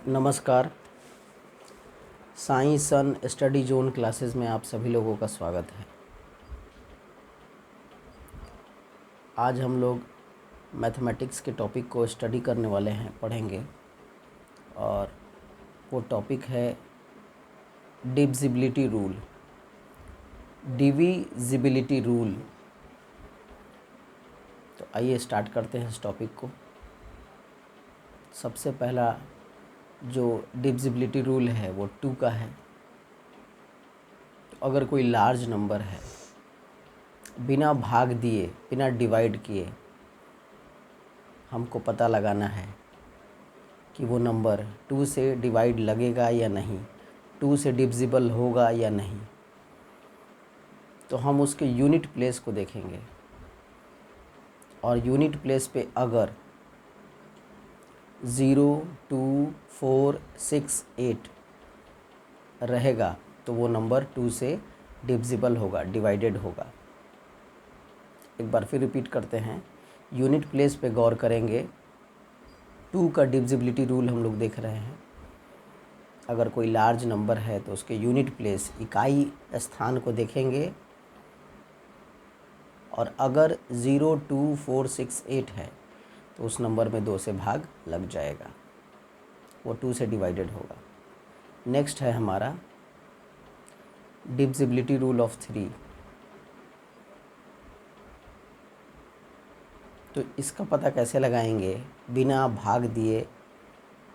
नमस्कार। साई सन study zone classes में आप सभी लोगों का स्वागत है। आज हम लोग मैथमेटिक्स के टॉपिक को स्टडी करने वाले हैं, पढ़ेंगे। और वो टॉपिक है डिविजिबिलिटी रूल। Divisibility rule. तो आइए स्टार्ट करते हैं इस टॉपिक को। सबसे पहला जो डिविजिबिलिटी रूल है वो 2 का है। तो अगर कोई लार्ज नंबर है, बिना भाग दिए, बिना डिवाइड किए हमको पता लगाना है कि वो नंबर 2 से डिवाइड लगेगा या नहीं, 2 से डिविजिबल होगा या नहीं। तो हम उसके यूनिट प्लेस को देखेंगे, और यूनिट प्लेस पे अगर 0, 2, 4, 6, 8 रहेगा तो वो नंबर 2 से डिविजिबल होगा, डिवाइडेड होगा। एक बार फिर रिपीट करते हैं। यूनिट प्लेस पे गौर करेंगे। 2 का डिविजिबिलिटी रूल हम लोग देख रहे हैं। अगर कोई लार्ज नंबर है तो उसके यूनिट प्लेस, इकाई स्थान को देखेंगे, और अगर 0, 2, 4, 6, 8 है तो उस नंबर में 2 से भाग लग जाएगा, वो 2 से डिवाइडेड होगा। नेक्स्ट है हमारा डिविजिबिलिटी रूल ऑफ 3। तो इसका पता कैसे लगाएंगे बिना भाग दिए,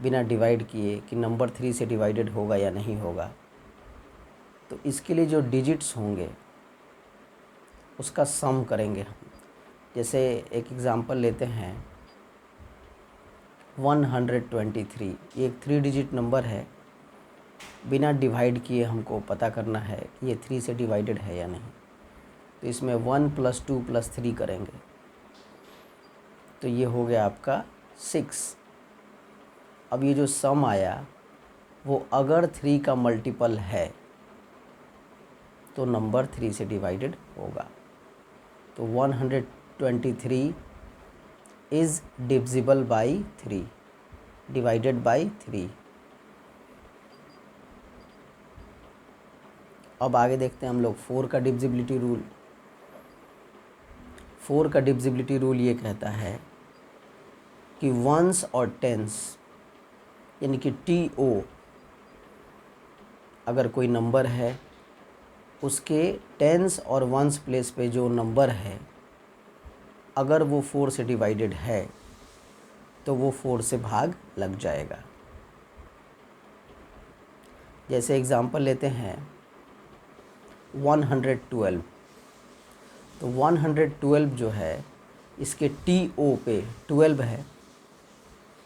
बिना डिवाइड किए, कि नंबर 3 से डिवाइडेड होगा या नहीं होगा। तो इसके लिए जो डिजिट्स होंगे उसका सम करेंगे हम। जैसे एक एग्ज़ाम्पल लेते हैं, 123। ये एक 3 डिजिट नंबर है। बिना डिवाइड किए हमको पता करना है कि ये 3 से डिवाइडेड है या नहीं। तो इसमें 1 + 2 + 3 करेंगे तो ये हो गया आपका 6। अब ये जो सम आया वो अगर 3 का मल्टीपल है तो नंबर 3 से डिवाइडेड होगा। तो 123 is divisible by 3, divided by 3। अब आगे देखते हैं हम लोग 4 का डिविजिबिलिटी रूल। 4 का डिविजिबिलिटी रूल ये कहता है कि वंस और टेंस, यानी कि TO, अगर कोई नंबर है उसके टेंस और वंस प्लेस पे जो नंबर है, अगर वो 4 से डिवाइडेड है तो वो 4 से भाग लग जाएगा। जैसे एग्ज़ाम्पल लेते हैं 112। तो 112 जो है इसके TO पे 12 है,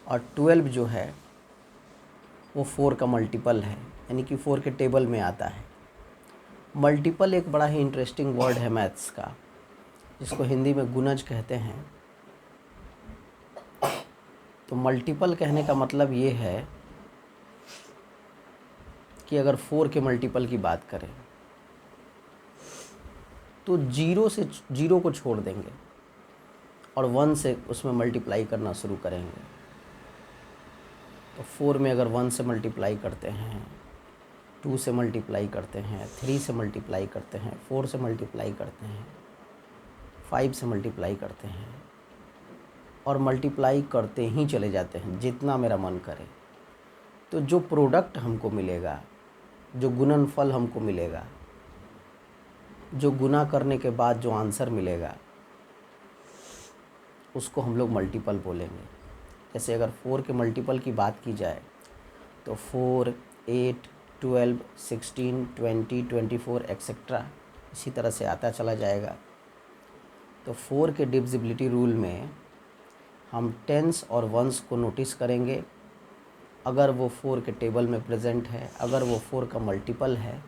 और 12 जो है वो 4 का मल्टीपल है, यानी कि 4 के टेबल में आता है। मल्टीपल एक बड़ा ही इंटरेस्टिंग वर्ड है मैथ्स का, जिसको हिंदी में गुणज कहते हैं। तो मल्टीपल कहने का मतलब ये है कि अगर 4 के मल्टीपल की बात करें तो 0 को छोड़ देंगे और 1 से उसमें मल्टीप्लाई करना शुरू करेंगे। तो 4 में अगर 1 से मल्टीप्लाई करते हैं, 2 से मल्टीप्लाई करते हैं, 3 से मल्टीप्लाई करते हैं, 4 से मल्टीप्लाई करते हैं, 5 से मल्टीप्लाई करते हैं, और मल्टीप्लाई करते ही चले जाते हैं जितना मेरा मन करे, तो जो प्रोडक्ट हमको मिलेगा, जो गुणनफल हमको मिलेगा, जो गुना करने के बाद जो आंसर मिलेगा, उसको हम लोग मल्टीपल बोलेंगे। जैसे अगर 4 के मल्टीपल की बात की जाए तो 4, 8, 12, 16, 20, 24 एक्सेट्रा, इसी तरह से आता चला जाएगा। तो 4 के डिविजिबिलिटी रूल में हम टेंस और वंस को नोटिस करेंगे। अगर वो 4 के टेबल में प्रेजेंट है, अगर वो 4 का मल्टीपल है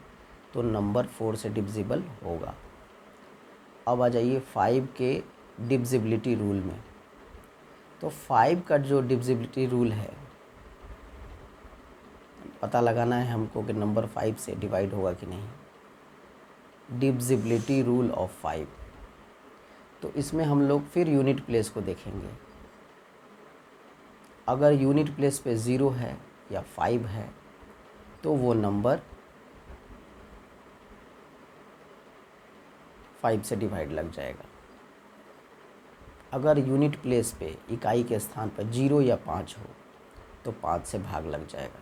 तो नंबर 4 से डिविजिबल होगा। अब आ जाइए 5 के डिविजिबिलिटी रूल में। तो 5 का जो डिविजिबिलिटी रूल है, पता लगाना है हमको कि नंबर 5 से डिवाइड होगा कि नहीं। Divisibility rule of 5। तो इसमें हम लोग फिर यूनिट प्लेस को देखेंगे। अगर यूनिट प्लेस पे 0 है या 5 है तो वो नंबर 5 से डिवाइड लग जाएगा। अगर यूनिट प्लेस पे इकाई के स्थान पर 0 या 5 हो तो 5 से भाग लग जाएगा।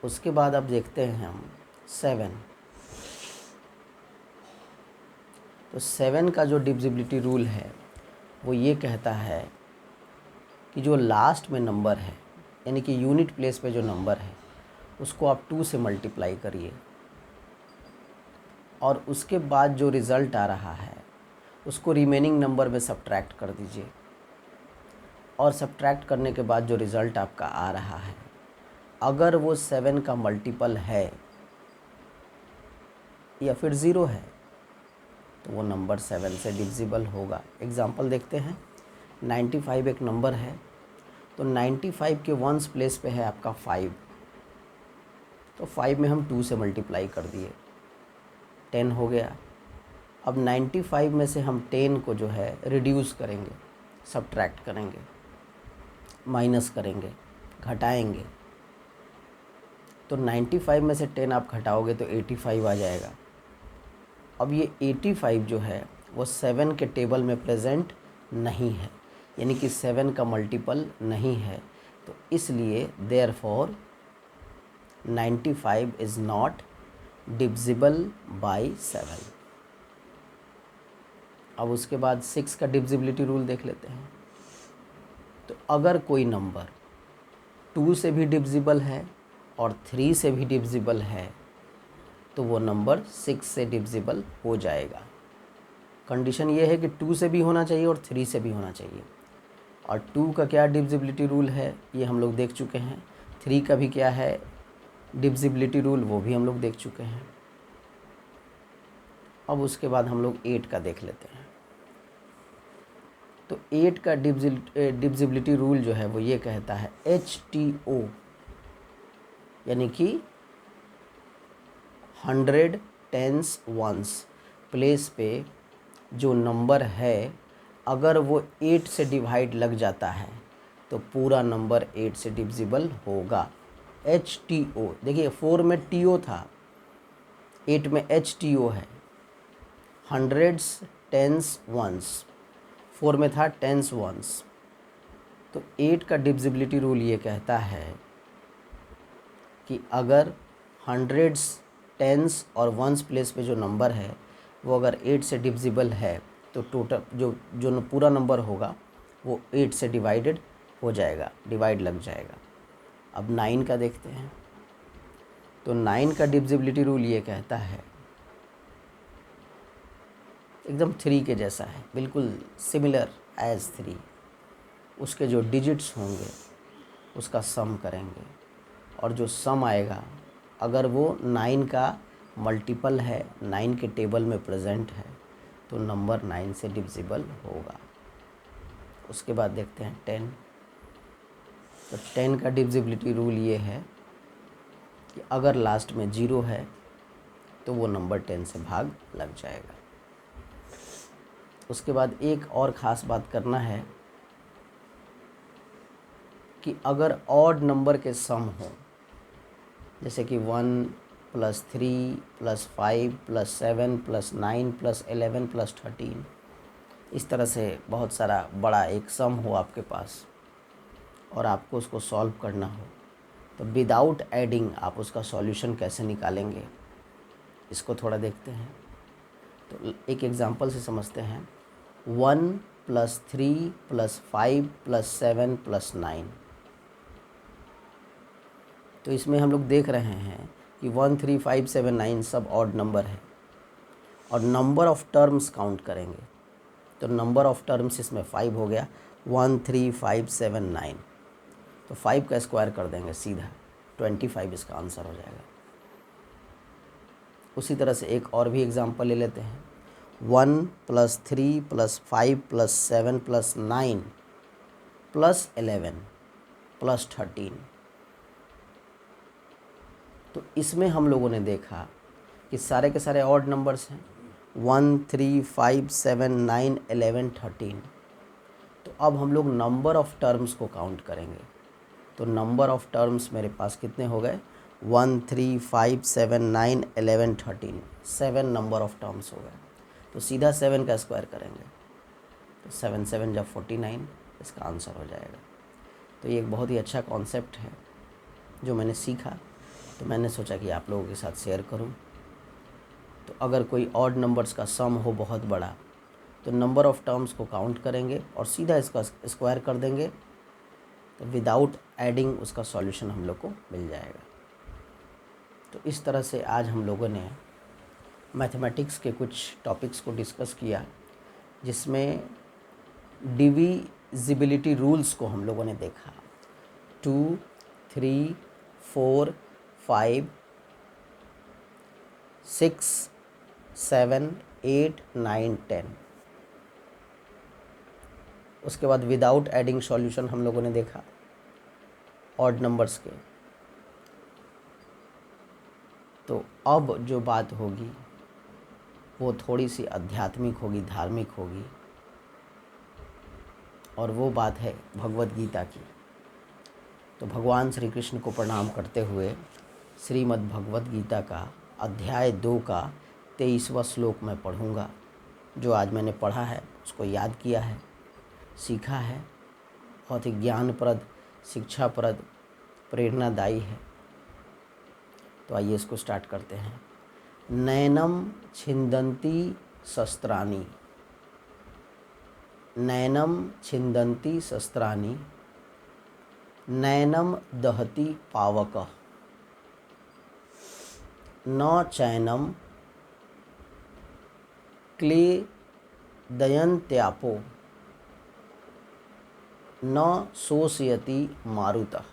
उसके बाद अब देखते हैं हम 7। तो 7 का जो डिविजिबिलिटी रूल है वो ये कहता है कि जो लास्ट में नंबर है यानी कि यूनिट प्लेस पे जो नंबर है उसको आप 2 से मल्टीप्लाई करिए और उसके बाद जो रिज़ल्ट आ रहा है उसको रिमेनिंग नंबर में सब्ट्रैक्ट कर दीजिए और सब्ट्रैक्ट करने के बाद जो रिज़ल्ट आपका आ रहा है अगर वो 7 का मल्टीपल है या फिर 0 है तो वो नंबर 7 से डिविजिबल होगा। एग्जाम्पल देखते हैं। 95 एक नंबर है तो 95 के वंस प्लेस पे है आपका 5, तो 5 में हम 2 से मल्टीप्लाई कर दिए, 10 हो गया। अब 95 में से हम 10 को जो है रिड्यूस करेंगे, सब्ट्रैक्ट करेंगे, माइनस करेंगे, घटाएंगे। तो 95 में से 10 आप घटाओगे तो 85 आ जाएगा। अब ये 85 जो है वो 7 के टेबल में प्रेजेंट नहीं है, यानी कि 7 का मल्टीपल नहीं है, तो इसलिए therefore 95 is not divisible by 7। अब उसके बाद 6 का डिविजिबिलिटी रूल देख लेते हैं। तो अगर कोई नंबर 2 से भी डिविजिबल है और 3 से भी डिविजिबल है तो वो नंबर 6 से डिविजिबल हो जाएगा। कंडीशन ये है कि 2 से भी होना चाहिए और 3 से भी होना चाहिए। और 2 का क्या डिविजिबिलिटी रूल है ये हम लोग देख चुके हैं। 3 का भी क्या है डिविजिबिलिटी रूल वो भी हम लोग देख चुके हैं। अब उसके बाद हम लोग 8 का देख लेते हैं। तो 8 का डिविजिबिलिटी रूल जो है वो ये कहता है HTO, यानी कि 100 टेंस वंस प्लेस पे जो नंबर है अगर वो 8 से डिवाइड लग जाता है तो पूरा नंबर 8 से डिविजिबल होगा। HTO देखिए 4 में TO था, 8 में HTO है। हंड्रेड्स टेंस वंस, 4 में था टेंस वंस। तो 8 का डिविजिबिलिटी रूल ये कहता है कि अगर हंड्रेड्स टेंस और वंस प्लेस पे जो नंबर है वो अगर 8 से डिविजिबल है तो टोटल जो पूरा नंबर होगा वो 8 से डिवाइडेड हो जाएगा, डिवाइड लग जाएगा। अब 9 का देखते हैं। तो 9 का डिविजिबिलिटी रूल ये कहता है एकदम 3 के जैसा है, बिल्कुल सिमिलर एज 3। उसके जो डिजिट्स होंगे उसका सम करेंगे और जो सम आएगा अगर वो 9 का मल्टीपल है, 9 के टेबल में प्रेजेंट है तो नंबर 9 से डिविजिबल होगा। उसके बाद देखते हैं 10। तो 10 का डिविजिबिलिटी रूल ये है कि अगर लास्ट में 0 है तो वो नंबर 10 से भाग लग जाएगा। उसके बाद एक और ख़ास बात करना है कि अगर ऑड नंबर के सम हो, जैसे कि 1 + 3 + 5 + 7 + 9 + 11 + 13, इस तरह से बहुत सारा बड़ा एक सम हो आपके पास और आपको उसको सॉल्व करना हो तो विदाउट एडिंग आप उसका सॉल्यूशन कैसे निकालेंगे इसको थोड़ा देखते हैं। तो एक एग्जांपल से समझते हैं। 1 + 3 + 5 + 7 + 9। तो इसमें हम लोग देख रहे हैं कि 1 3 5 7 9 सब ऑड नंबर है और नंबर ऑफ़ टर्म्स काउंट करेंगे तो नंबर ऑफ़ टर्म्स इसमें 5 हो गया। 1 3 5 7 9, तो 5 का स्क्वायर कर देंगे सीधा, 25 इसका आंसर हो जाएगा। उसी तरह से एक और भी एग्जांपल ले लेते हैं। 1 + 3 + 5 + 7 + 9 + 11 + 13। तो इसमें हम लोगों ने देखा कि सारे के सारे ऑड नंबर्स हैं, 1 3 5 7 9 11 13। तो अब हम लोग नंबर ऑफ़ टर्म्स को काउंट करेंगे। तो तो नंबर ऑफ़ टर्म्स मेरे पास कितने हो गए? 1 3 5 7 9 11 13, 7 नंबर ऑफ़ टर्म्स हो गए। तो सीधा 7 का स्क्वायर करेंगे तो 7 7 जब 49, इसका आंसर हो जाएगा। तो ये एक बहुत ही अच्छा कॉन्सेप्ट है जो मैंने सीखा, तो मैंने सोचा कि आप लोगों के साथ शेयर करूं। तो अगर कोई ऑड नंबर्स का सम हो बहुत बड़ा, तो नंबर ऑफ़ टर्म्स को काउंट करेंगे और सीधा इसका स्क्वायर कर देंगे, तो विदाउट एडिंग उसका सॉल्यूशन हम लोग को मिल जाएगा। तो इस तरह से आज हम लोगों ने मैथमेटिक्स के कुछ टॉपिक्स को डिस्कस किया, जिसमें डिविजिबिलिटी रूल्स को हम लोगों ने देखा। 2 3 4 5 6 7 8 9 10। उसके बाद विदाउट एडिंग सॉल्यूशन हम लोगों ने देखा ऑड नंबर्स के। तो अब जो बात होगी वो थोड़ी सी आध्यात्मिक होगी, धार्मिक होगी, और वो बात है भगवत गीता की। तो भगवान श्री कृष्ण को प्रणाम करते हुए श्रीमद् भगवत गीता का अध्याय 2 का 23वां श्लोक मैं पढ़ूँगा। जो आज मैंने पढ़ा है उसको याद किया है, सीखा है, बहुत ही ज्ञानप्रद, शिक्षाप्रद, प्रेरणादायी है। तो आइए इसको स्टार्ट करते हैं। नैनम छिन्दन्ति शस्त्राणि, नैनम छिन्दन्ति शस्त्राणि, नैनम दहति पावकः, न चैनम क्लेदयन्त्यापो, न शोषयति मारुतः।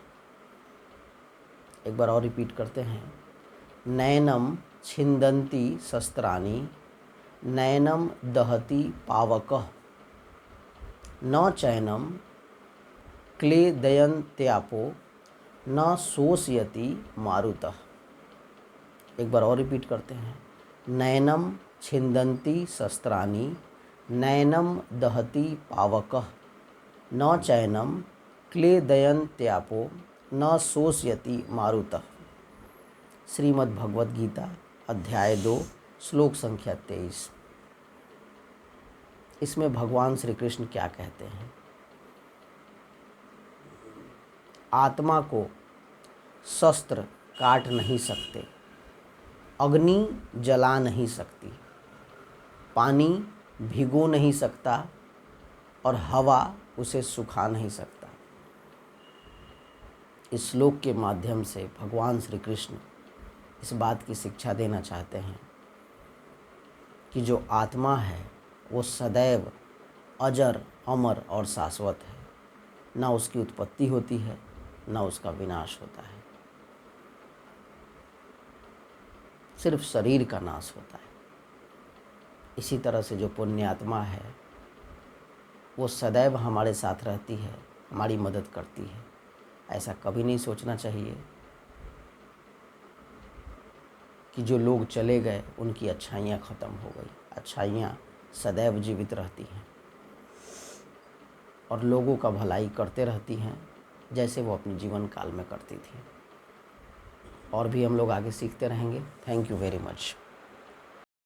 एक बार और रिपीट करते हैं। नैनम छिन्दन्ति शस्त्राणि, नैनम दहति पावकः, न चैनम क्लेदयन्त्यापो, न शोषयति मारुतः। एक बार और रिपीट करते हैं। नैनम छिन्दन्ति शस्त्राणि, नैनम दहति पावकः, न चैनम क्लेदयन्त्यापो, न शोषयति मारुतः। श्रीमद् भगवत गीता अध्याय 2 श्लोक संख्या 23। इसमें भगवान श्री कृष्ण क्या कहते हैं? आत्मा को शस्त्र काट नहीं सकते, अग्नि जला नहीं सकती, पानी भिगो नहीं सकता, और हवा उसे सुखा नहीं सकता। इस श्लोक के माध्यम से भगवान श्री कृष्ण इस बात की शिक्षा देना चाहते हैं कि जो आत्मा है वो सदैव अजर, अमर और शाश्वत है। ना उसकी उत्पत्ति होती है, ना उसका विनाश होता है, सिर्फ शरीर का नाश होता है। इसी तरह से जो पुण्यात्मा है वो सदैव हमारे साथ रहती है, हमारी मदद करती है। ऐसा कभी नहीं सोचना चाहिए कि जो लोग चले गए उनकी अच्छाइयाँ ख़त्म हो गई। अच्छाइयाँ सदैव जीवित रहती हैं और लोगों का भलाई करते रहती हैं, जैसे वो अपने जीवन काल में करती थी। और भी हम लोग आगे सीखते रहेंगे। Thank you very much.